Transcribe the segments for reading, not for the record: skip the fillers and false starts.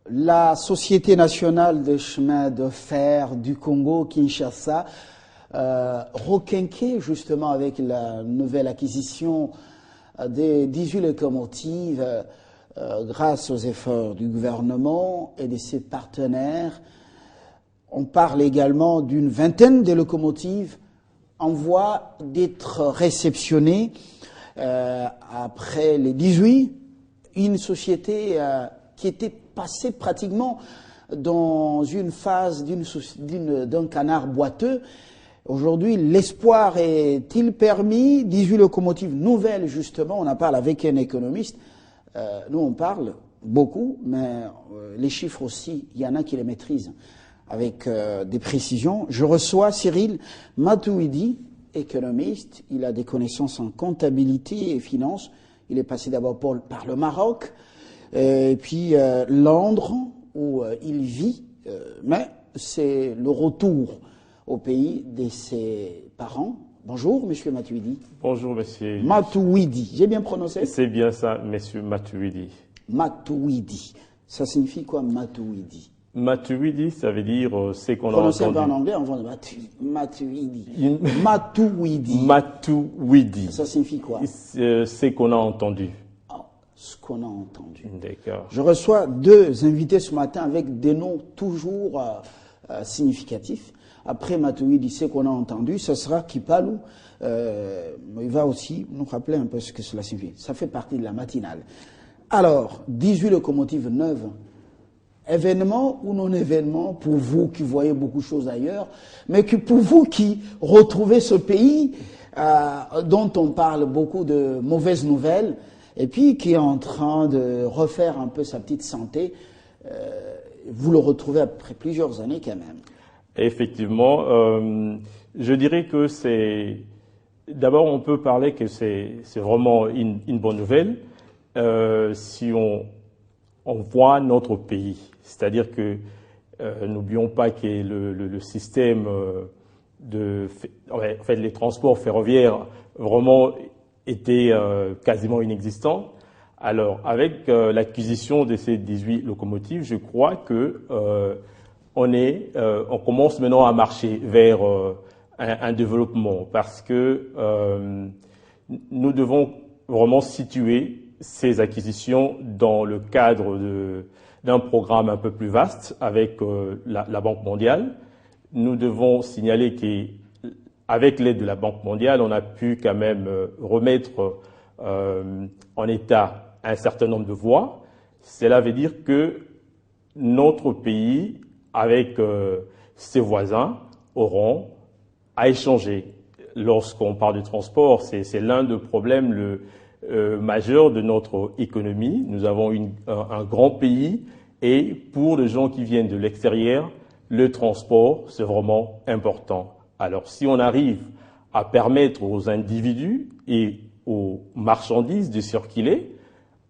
La Société nationale des chemins de fer du Congo, Kinshasa, requinquée justement avec la nouvelle acquisition des 18 locomotives grâce aux efforts du gouvernement et de ses partenaires. On parle également d'une vingtaine de locomotives en voie d'être réceptionnées après les 18. Une société qui était passée pratiquement dans une phase d'un canard boiteux. Aujourd'hui, l'espoir est-il permis? 18 locomotives nouvelles, justement. On en parle avec un économiste. Nous, on parle beaucoup, mais les chiffres aussi, il y en a qui les maîtrisent avec des précisions. Je reçois Cyril Matouidi, économiste. Il a des connaissances en comptabilité et finance. Il est passé d'abord par le Maroc, et puis Londres, où il vit, mais c'est le retour au pays de ses parents. Bonjour, monsieur Matouidi. Bonjour, monsieur. Matouidi, j'ai bien prononcé? C'est bien ça, monsieur Matouidi. Matouidi. Ça signifie quoi, Matouidi? Matouidi, ça veut dire c'est qu'on a Prononcé entendu. un peu en anglais, on va dire Matouidi. Matouidi. Matouidi. Ça signifie quoi? C'est qu'on a entendu. Ce qu'on a entendu. D'accord. Je reçois deux invités ce matin avec des noms toujours significatifs. Après Matouidi, c'est qu'on a entendu, ce sera Kipalou. Il va aussi nous rappeler un peu ce que cela signifie. Ça fait partie de la matinale. Alors, 18 locomotives neuves. Événement ou non-événement pour vous qui voyez beaucoup de choses ailleurs, mais que pour vous qui retrouvez ce pays dont on parle beaucoup de mauvaises nouvelles, et puis qui est en train de refaire un peu sa petite santé, vous le retrouvez après plusieurs années quand même. Effectivement, je dirais que c'est... D'abord, on peut parler que c'est vraiment une bonne nouvelle si on voit notre pays. C'est-à-dire que n'oublions pas que le système en fait, les transports ferroviaires vraiment étaient quasiment inexistants. Alors, avec l'acquisition de ces 18 locomotives, je crois que on commence maintenant à marcher vers un développement parce que nous devons vraiment situer ces acquisitions dans le cadre d'un programme un peu plus vaste avec la Banque mondiale. Nous devons signaler qu'avec l'aide de la Banque mondiale, on a pu quand même remettre en état un certain nombre de voies. Cela veut dire que notre pays, avec ses voisins, auront à échanger. Lorsqu'on parle de transport, c'est l'un des problèmes majeur de notre économie. Nous avons un grand pays et pour les gens qui viennent de l'extérieur, le transport, c'est vraiment important. Alors, si on arrive à permettre aux individus et aux marchandises de circuler,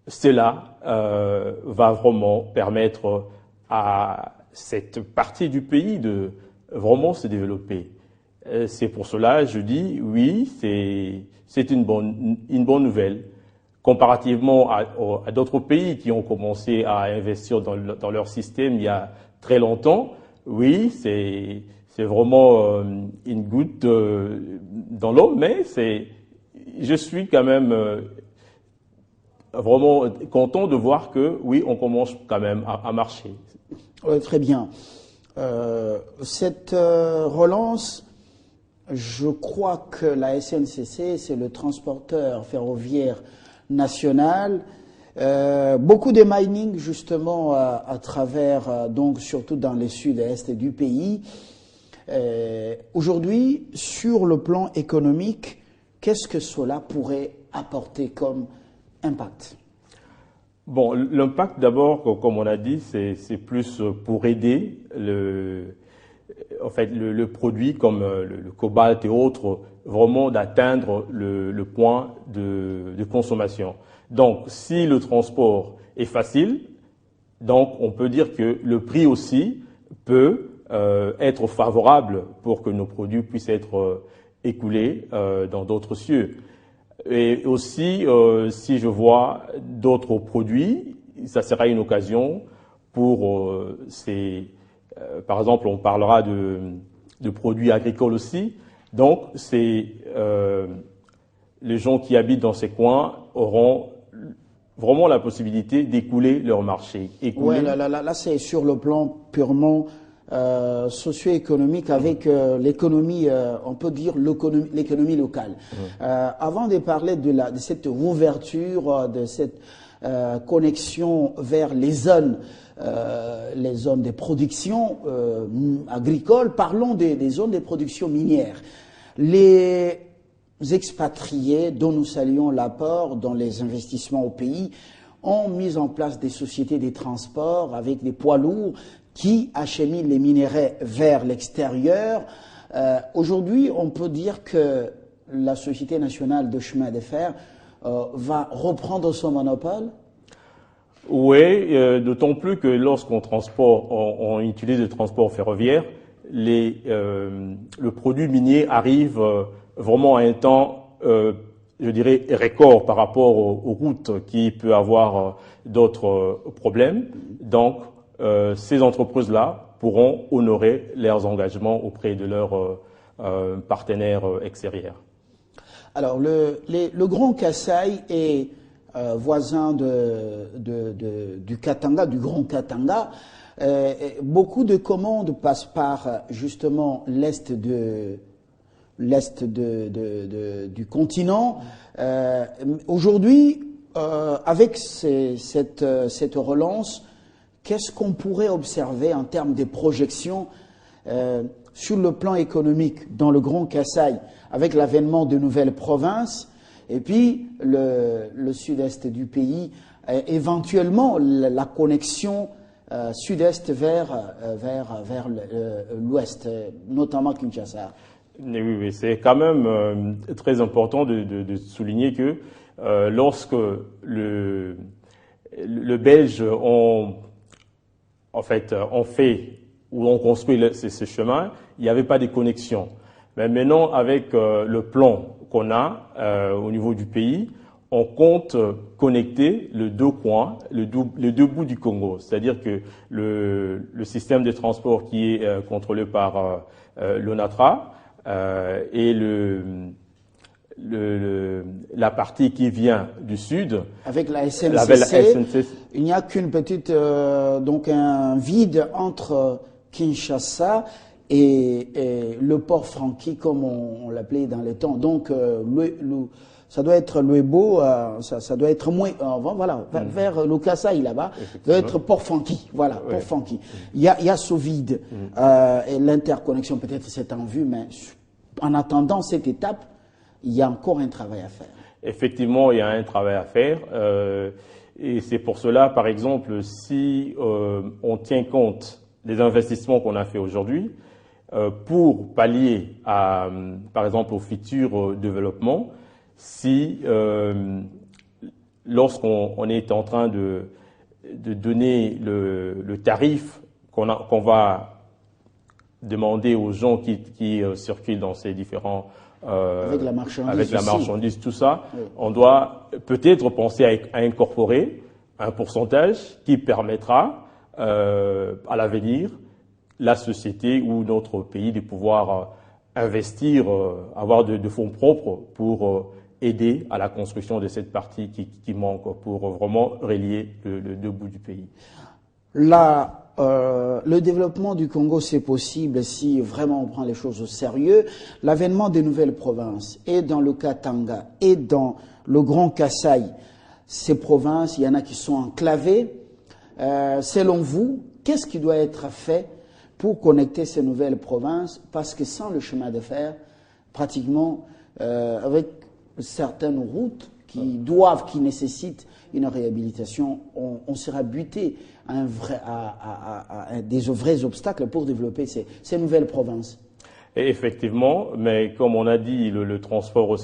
cela va vraiment permettre à cette partie du pays de vraiment se développer. C'est pour cela, je dis, oui, c'est une bonne nouvelle. Comparativement à d'autres pays qui ont commencé à investir dans leur système il y a très longtemps, oui, c'est vraiment une goutte dans l'eau, mais je suis quand même vraiment content de voir que, oui, on commence quand même à marcher. Oui, très bien. Cette relance, je crois que la SNCC, c'est le transporteur ferroviaire national. Beaucoup de mining, justement, à travers, donc surtout dans les sud-est du pays. Aujourd'hui, sur le plan économique, qu'est-ce que cela pourrait apporter comme impact? Bon, l'impact d'abord, comme on a dit, c'est plus pour aider le produit comme le cobalt et autres, vraiment d'atteindre le point de consommation. Donc, si le transport est facile, donc on peut dire que le prix aussi peut être favorable pour que nos produits puissent être écoulés dans d'autres cieux. Et aussi, si je vois d'autres produits, ça sera une occasion pour par exemple, on parlera de produits agricoles aussi. Donc, les gens qui habitent dans ces coins auront vraiment la possibilité d'écouler leur marché. Oui, là c'est sur le plan purement socio-économique avec l'économie, on peut dire l'économie locale. Avant de parler de cette ouverture, de cette connexion vers les zones de production agricole, parlons des zones de production minière. Les expatriés dont nous saluons l'apport dans les investissements au pays ont mis en place des sociétés de transport avec des poids lourds qui acheminent les minerais vers l'extérieur. Aujourd'hui, on peut dire que la Société nationale de chemin de fer va reprendre son monopole. Oui, d'autant plus que lorsqu'on on utilise le transport ferroviaire, le produit minier arrive vraiment à un temps, je dirais, record par rapport aux routes qui peut avoir d'autres problèmes. Donc, ces entreprises-là pourront honorer leurs engagements auprès de leurs partenaires extérieurs. Alors, le Grand Kasaï est voisin du Katanga, du Grand Katanga. Beaucoup de commandes passent par justement l'est du continent. Aujourd'hui, avec cette relance, qu'est-ce qu'on pourrait observer en termes de projections sur le plan économique dans le Grand Kasaï, avec l'avènement de nouvelles provinces, et puis le sud-est du pays, éventuellement la connexion sud-est vers l'ouest, notamment Kinshasa. Oui, c'est quand même très important de souligner que lorsque le Belge on fait ou on construit ce chemin, il n'y avait pas de connexion. Mais maintenant, avec le plan qu'on a au niveau du pays, on compte connecter les deux coins, les deux bouts du Congo. C'est-à-dire que le système de transport qui est contrôlé par l'ONATRA et la partie qui vient du sud. Avec la SNCC, il n'y a qu'une petite, donc un vide entre Kinshasa et le port Franqui, comme on l'appelait dans les temps. Donc, ça doit être Luebo, ça doit être moins, voilà, vers le Kasaï là-bas, ça doit être port Franqui, voilà, port Franqui. Il y a ce vide, et l'interconnexion peut-être c'est en vue, mais en attendant cette étape, il y a encore un travail à faire. Effectivement, il y a un travail à faire, et c'est pour cela, par exemple, si on tient compte des investissements qu'on a fait aujourd'hui, pour pallier par exemple, au futur développement, si lorsqu'on est en train de donner le tarif qu'on va demander aux gens qui circulent dans ces différents avec la marchandise, tout ça, oui. On doit peut-être penser à incorporer un pourcentage qui permettra à l'avenir la société ou notre pays de pouvoir investir, avoir de fonds propres pour aider à la construction de cette partie qui manque, pour vraiment relier les deux bouts du pays. Le développement du Congo, c'est possible si vraiment on prend les choses au sérieux. L'avènement des nouvelles provinces, et dans le Katanga, et dans le Grand Kasaï, ces provinces, il y en a qui sont enclavées. Selon vous, qu'est-ce qui doit être fait pour connecter ces nouvelles provinces? Parce que sans le chemin de fer, pratiquement, avec certaines routes qui nécessitent une réhabilitation, on sera buté à des vrais obstacles pour développer ces nouvelles provinces. Et effectivement, mais comme on a dit, le transport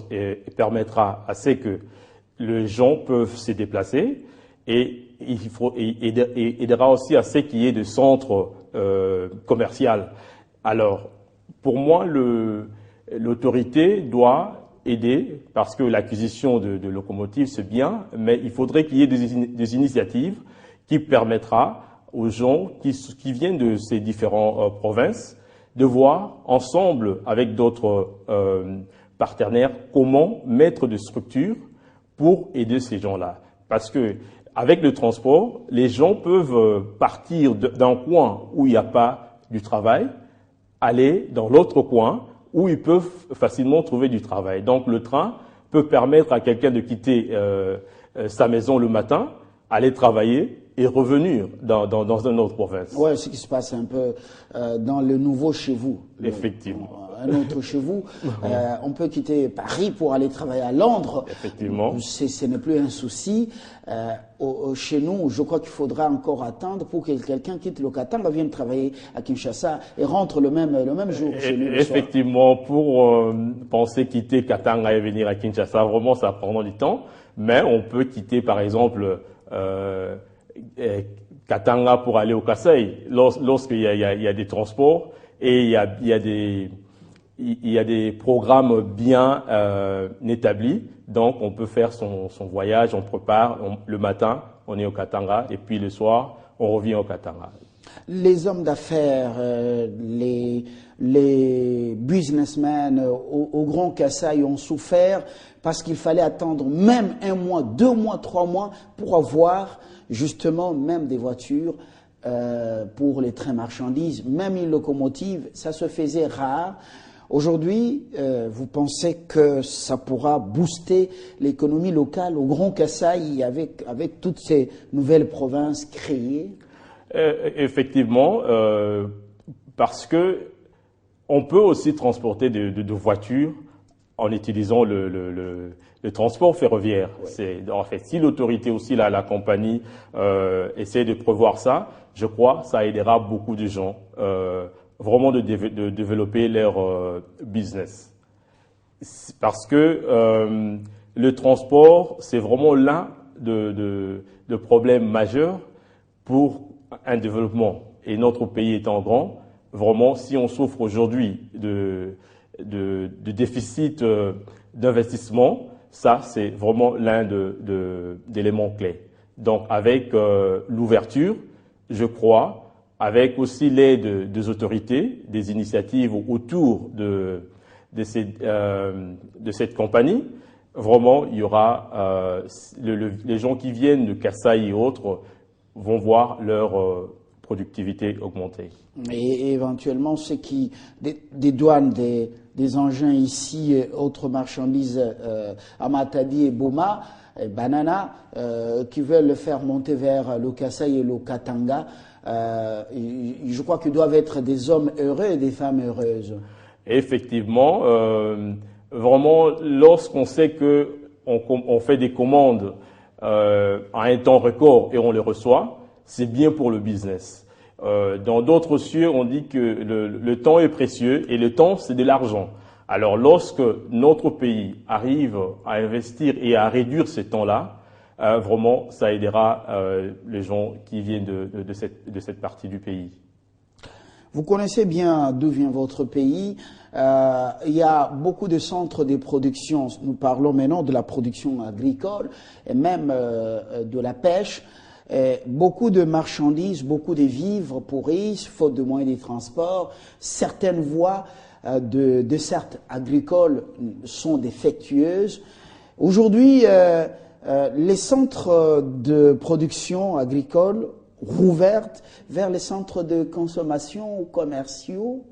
permettra à ce que les gens peuvent se déplacer, et il aidera aussi à ce qu'il y ait des centres commerciaux. Alors, pour moi, l'autorité doit aider, parce que l'acquisition de locomotives, c'est bien, mais il faudrait qu'il y ait des initiatives qui permettra aux gens qui viennent de ces différentes provinces de voir ensemble avec d'autres partenaires comment mettre des structures pour aider ces gens-là. Parce que avec le transport, les gens peuvent partir d'un coin où il n'y a pas du travail, aller dans l'autre coin où ils peuvent facilement trouver du travail. Donc le train peut permettre à quelqu'un de quitter sa maison le matin, aller travailler et revenir dans une autre province. Ouais, ce qui se passe un peu dans le nouveau chez vous. Effectivement. Un autre chez vous. On peut quitter Paris pour aller travailler à Londres. Effectivement. Ce n'est plus un souci. Chez nous, je crois qu'il faudra encore attendre pour que quelqu'un quitte le Katanga, vienne travailler à Kinshasa et rentre le même jour chez nous. Effectivement, pour penser quitter Katanga et venir à Kinshasa, vraiment ça prendra du temps. Mais on peut quitter par exemple Katanga pour aller au Kasaï lorsqu'il y a des transports et il y a des programmes bien établis. Donc on peut faire son voyage, on prépare, le matin on est au Katanga et puis le soir on revient au Katanga. Les hommes d'affaires, les businessmen au Grand Kasaï ont souffert parce qu'il fallait attendre même 1 mois, 2 mois, 3 mois pour avoir justement même des voitures pour les trains marchandises, même une locomotive, ça se faisait rare. Aujourd'hui, vous pensez que ça pourra booster l'économie locale au Grand Kasaï avec toutes ces nouvelles provinces créées? Effectivement, parce que on peut aussi transporter de voitures en utilisant le transport ferroviaire. Ouais. En fait, si l'autorité aussi, la compagnie, essaie de prévoir ça, je crois que ça aidera beaucoup de gens vraiment de développer leur business. Parce que le transport, c'est vraiment l'un de problèmes majeurs pour un développement. Et notre pays étant grand, vraiment, si on souffre aujourd'hui de déficit d'investissement, ça, c'est vraiment l'un d'éléments clés. Donc, avec l'ouverture, je crois, avec aussi l'aide des autorités, des initiatives autour de cette compagnie, vraiment, il y aura les gens qui viennent de Kasaï et autres vont voir leur productivité augmenter. Et éventuellement, ceux qui des douanes, des engins ici, autres marchandises à Matadi et Boma, et Banana, qui veulent le faire monter vers le Kasaï et le Katanga, je crois qu'ils doivent être des hommes heureux et des femmes heureuses. Effectivement, vraiment, lorsqu'on sait que on fait des commandes à un temps record et on les reçoit, c'est bien pour le business. Dans d'autres cieux, on dit que le temps est précieux et le temps, c'est de l'argent. Alors, lorsque notre pays arrive à investir et à réduire ce temps-là, vraiment, ça aidera les gens qui viennent de cette partie du pays. Vous connaissez bien d'où vient votre pays. Il y a beaucoup de centres de production. Nous parlons maintenant de la production agricole et même de la pêche. Beaucoup de marchandises, beaucoup de vivres pourrissent, faute de moyens de transport. Certaines voies de dessertes agricoles sont défectueuses. Aujourd'hui, les centres de production agricole rouvertes vers les centres de consommation commerciaux?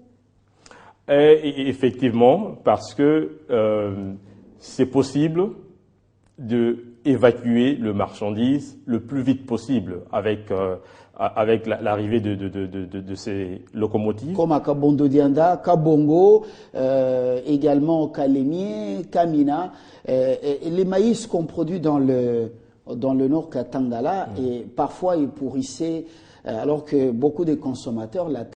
Effectivement, parce que c'est possible d'évacuer le marchandise le plus vite possible avec l'arrivée de ces locomotives. Comme à Kabondo Dianda, Kabongo, également Kalemie, Kamina, les maïs qu'on produit dans le nord Katanga, et parfois ils pourrissaient, alors que beaucoup de consommateurs